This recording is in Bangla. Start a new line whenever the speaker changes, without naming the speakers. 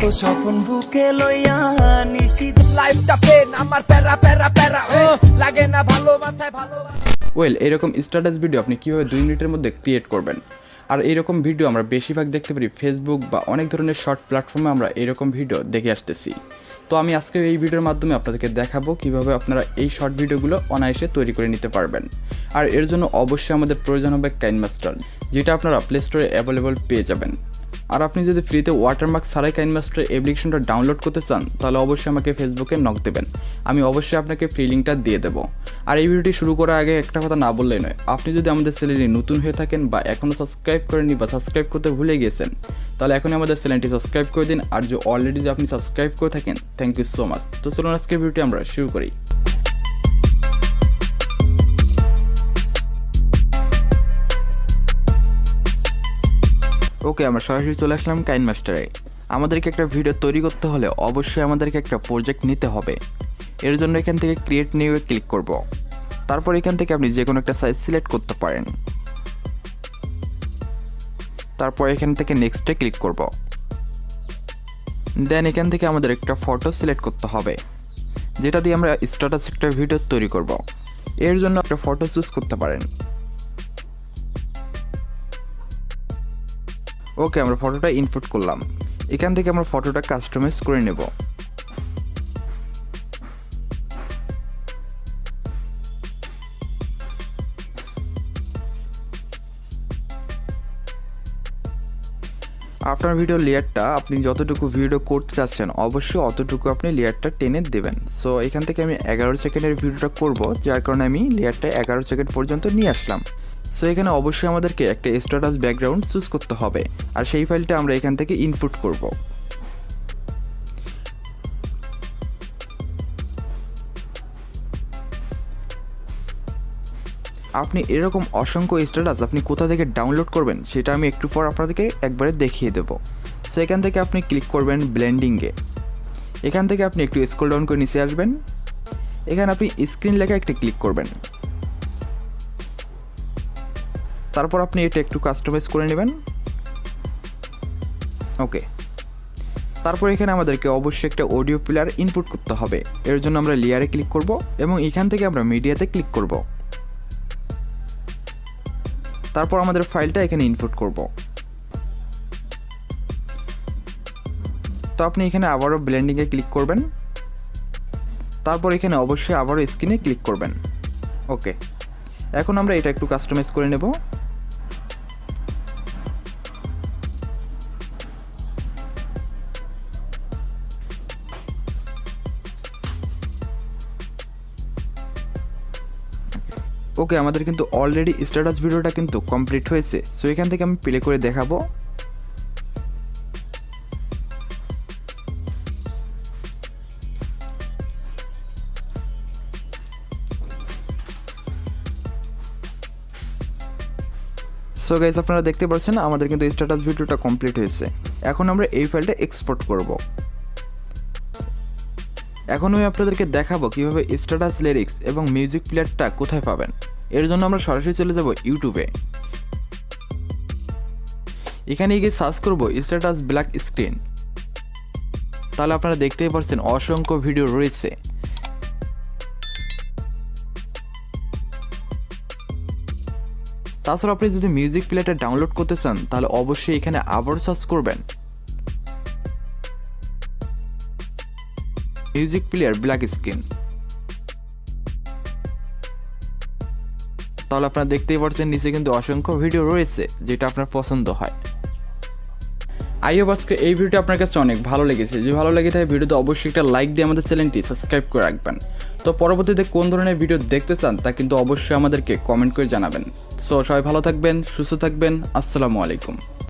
কত স্বপ্ন বুকে লইয়া নিশিত লাইফটা পেন আমার প্যারা প্যারা প্যারা ও লাগে না ভালো মাথায় ভালো।
এরকম স্ট্যাটাস ভিডিও আপনি কীভাবে 2 মিনিটের মধ্যে ক্রিয়েট করবেন। আর এইরকম ভিডিও আমরা বেশিরভাগ দেখতে পারি ফেসবুক বা অনেক ধরনের শর্ট প্ল্যাটফর্মে আমরা এরকম ভিডিও দেখে আসতেছি। তো আমি আজকে এই ভিডিওর মাধ্যমে আপনাদেরকে দেখাবো কিভাবে আপনারা এই শর্ট ভিডিওগুলো অনায়াসে তৈরি করে নিতে পারবেন। আর এর জন্য অবশ্যই আমাদের প্রয়োজন হবে কাইনমাস্টার, যেটা আপনারা প্লে স্টোরে অ্যাভেলেবল পেয়ে যাবেন। আর আপনি যদি ফ্রিতে ওয়াটারমার্ক ছাড়াই কাইনমাস্টার অ্যাপ্লিকেশনটা ডাউনলোড করতে চান তাহলে অবশ্যই আমাকে ফেসবুকে নক দেবেন, আমি অবশ্যই আপনাকে ফ্রি লিঙ্কটা দিয়ে দেবো। আর এই ভিডিওটি শুরু করার আগে একটা কথা না বললেই নয়, আপনি যদি আমাদের চ্যানেলে নতুন হয়ে থাকেন বা এখনও সাবস্ক্রাইব করেননি বা সাবস্ক্রাইব করতে ভুলে গিয়েছেন তাহলে এখনই আমাদের চ্যানেলটি সাবস্ক্রাইব করে দিন। আর যে অলরেডি যে আপনি সাবস্ক্রাইব করে থাকেন থ্যাংক ইউ সো মাচ। তো চলুন আজকে ভিডিওটি আমরা শুরু করি। ওকে, আমরা সরাসরি চলে আসলাম কাইনমাস্টারে। আমাদেরকে একটা ভিডিও তৈরি করতে হলে অবশ্যই আমাদেরকে একটা প্রজেক্ট নিতে হবে। এর জন্য এখান থেকে ক্রিয়েট নিউ এ ক্লিক করব। তারপর এখান থেকে আপনি যে কোনো একটা সাইজ সিলেক্ট করতে পারেন। তারপর এখান থেকে নেক্সটে ক্লিক করব। দেন এখান থেকে আমাদের একটা ফটো সিলেক্ট করতে হবে, যেটা দিয়ে আমরা স্ট্যাটাস একটা ভিডিও তৈরি করব। এর জন্য একটা ফটো চুজ করতে পারেন। ওকে, আমরা ফটোটা ইনপুট করলাম। এখান থেকে আমরা ফটোটা কাস্টমাইজ করে নেব। আপনার ভিডিও লেয়ারটা আপনি যতটুকু ভিডিও করতে চাচ্ছেন অবশ্যই অতটুকু আপনি লেয়ারটা টেনে দেবেন। সো এখান থেকে আমি 11 সেকেন্ডের ভিডিওটা করব, যার কারণে আমি লেয়ারটা 11 সেকেন্ড পর্যন্ত নিয়ে আসলাম। সো এখানে অবশ্যই আমাদেরকে একটা স্ট্যাটাস ব্যাকগ্রাউন্ড চুজ করতে হবে, আর সেই ফাইলটা আমরা এখান থেকে ইনপুট করব। আপনি এরকম অসংখ্য স্ট্যাটাস আপনি কোথা থেকে ডাউনলোড করবেন সেটা আমি একটু পর আপনাদেরকে একবারে দেখিয়ে দেব। সো এখান থেকে আপনি ক্লিক করবেন ব্লেন্ডিংয়ে। এখান থেকে আপনি একটু স্ক্রল ডাউন করে নিচে আসবেন। এখানে আপনি স্ক্রিন লেখা একটি ক্লিক করবেন। তারপর আপনি এটা একটু কাস্টমাইজ করে নেবেন। ওকে, তারপর এখানে আমাদেরকে অবশ্যই একটা অডিও প্লেয়ার ইনপুট করতে হবে। এর জন্য আমরা লেয়ারে ক্লিক করব এবং এখান থেকে আমরা মিডিয়াতে ক্লিক করব। তারপর আমাদের ফাইলটা এখানে ইনপুট করব। তো আপনি এখানে আবারও ব্লেন্ডিংয়ে ক্লিক করবেন। তারপর এখানে অবশ্যই আবারও স্ক্রিনে ক্লিক করবেন। ওকে, এখন আমরা এটা একটু কাস্টমাইজ করে নেব। ওকে, আমাদের কিন্তু অলরেডি স্ট্যাটাস ভিডিওটা কিন্তু কমপ্লিট হয়েছে। সো এখান থেকে আমি প্লে করে দেখাবো। সো গাইস, আপনারা দেখতে পাচ্ছেন আমাদের কিন্তু স্ট্যাটাস ভিডিওটা কমপ্লিট হয়েছে। এখন আমরা এই ফাইলটা এক্সপোর্ট করব। এখন আমি আপনাদেরকে দেখাবো কিভাবে স্ট্যাটাস লিরিক্স এবং মিউজিক প্লেয়ারটা কোথায় পাবেন। এর জন্য আমরা সরাসরি চলে যাব ইউটিউবে। এখানে গিয়ে সার্চ করব স্ট্যাটাস ব্ল্যাক স্ক্রিন। তাহলে আপনারা দেখতেই পাচ্ছেন অসংখ্য ভিডিও রয়েছে। তাছাড়া আপনি যদি মিউজিক প্লেয়ারটা ডাউনলোড করতে চান তাহলে অবশ্যই এখানে আবার সার্চ করবেন মিউজিক প্লেয়ার ব্ল্যাক স্ক্রিন। তাহলে আপনারা দেখতেই পাচ্ছেন নিচে কিন্তু অসংখ্য ভিডিও রয়েছে যেটা আপনার পছন্দ হয়। আই হোপ আজকে এই ভিডিওটি আপনার কাছে অনেক ভালো লেগেছে। যদি ভালো লেগে থাকে ভিডিওতে অবশ্যই একটা লাইক দিয়ে আমাদের চ্যানেলটি সাবস্ক্রাইব করে রাখবেন। তো পরবর্তীতে কোন ধরনের ভিডিও দেখতে চান তা কিন্তু অবশ্যই আমাদেরকে কমেন্ট করে জানাবেন। সো সবাই ভালো থাকবেন, সুস্থ থাকবেন। আসসালামু আলাইকুম।